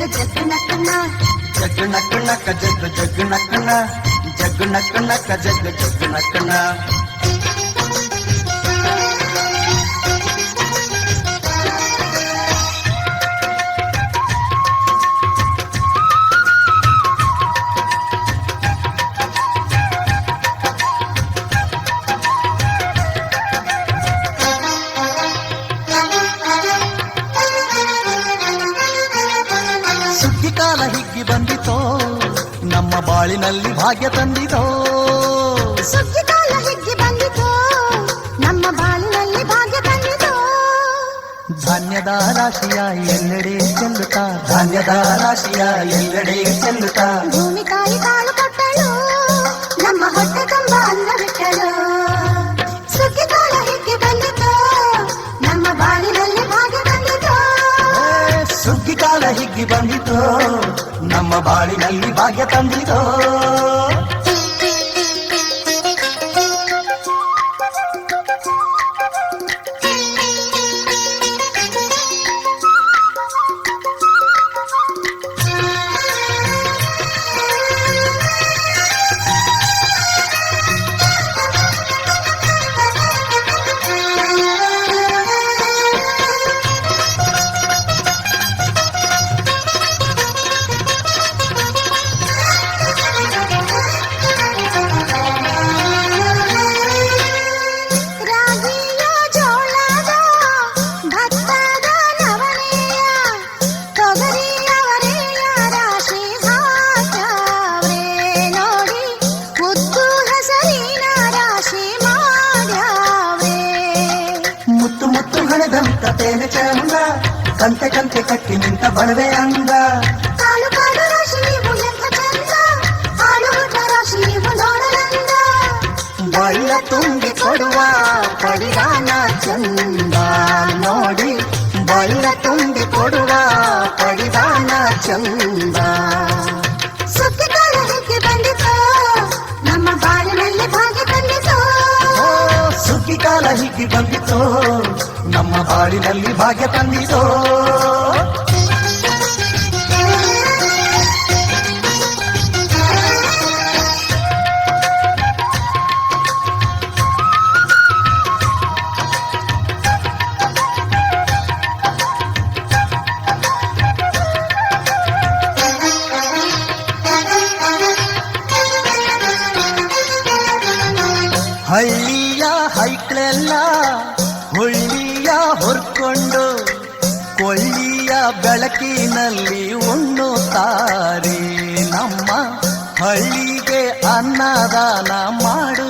ಜಗ್ ನಕ್ ನಕ ಜಗ್ ಜಗ್ ನಕ್ಕನ ಜಗ್ ನಕ್ ನಕ ಜಗ್ ಜಗ್ ನಕ್ಕನ. ಕಾಲ ಹಿಗ್ಗಿ ಬಂದಿತೋ ನಮ್ಮ ಬಾಳಿನಲ್ಲಿ ಭಾಗ್ಯ ತಂದಿತೋ. ಸುಗ್ಗಿ ಕಾಲ ಹಿಗ್ಗಿ ಬಂದಿತೋ ನಮ್ಮ ಬಾಳಿನಲ್ಲಿ ಭಾಗ್ಯ ತಂದಿತೋ. ಧಾನ್ಯದ ರಾಶಿಯ ಎಲ್ಲೆಡೆ ಚೆಲ್ಲುತ್ತಾ ಧಾನ್ಯದ ರಾಶಿಯ ಎಲ್ಲೆಡೆ ಚೆಲ್ಲುತ್ತಾ ಭೂಮಿ ತಾಯಿ ಕಾಳು ಕೊಟ್ಟಳು ನಮ್ಮ ಹೊಟ್ಟೆ ತುಂಬ ಅನ್ನ ಬಿಟ್ಟಳು. ಸುಗ್ಗಿ ಕಾಲ ಹಿಗ್ಗಿ ಬಂದಿತೋ ನಮ್ಮ ಬಾಳಿನಲ್ಲಿ ಭಾಗ್ಯ ತಂದಿತೋ. ಸುಗ್ಗಿ ಕಾಲ ಹಿಗ್ಗಿ ಬಂದಿತೋ ನಮ್ಮ ಬಾಳಿನಲ್ಲಿ ಭಾಗ್ಯ ತಂದಿತೋ. ತೇನೆ ಚಂದ ಕಂತೆ ಕಂತೆ ಕಟ್ಟಿ ನಿಂತ ಬಣವೆ ಅಂಗ. ಕಾಲು ಕಾಲು ರಾಶಿ ನೀವು ಎಂಥ ಚಂದ ಹಾಡುವುದ ರಾಶಿ ನೀವು ನೋಡಲಂದ. ಬಳ್ಳ ತುಂಬಿ ಕೊಡುವ ಪರಿಧಾನ ಚಂದ ನೋಡಿ ಬಳ್ಳ ತುಂಬಿ ಕೊಡುವ ಪರಿಧಾನ ಚಂದ. ಸುಗ್ಗಿ ಕಾಲ ಹಿಗ್ಗಿ ಬಂದಿತೋ ನಮ್ಮ ಬಾಳಿನಲ್ಲಿ ಭಾಗ್ಯ ತಂದಿತೋ. ಸುಗ್ಗಿ ಕಾಲ ಹಿಗ್ಗಿ ಬಂದಿತೋ ನಮ್ಮ ಬಾಳಿನಲ್ಲಿ ಭಾಗ್ಯ ತಂದಿತೋ. ಹಳ್ಳಿಯ ಹೈಕ್ಳೆಲ್ಲ ಹುಳ್ಳಿಯ ಹೊರ್ಕೊಂಡು ಕೊಳ್ಳಿಯ ಬೆಳಕಿನಲ್ಲಿ ಉಣ್ಣುತ್ತಾರೆ. ನಮ್ಮ ಹಳ್ಳಿಗೆ ಅನ್ನದಾನ ಮಾಡು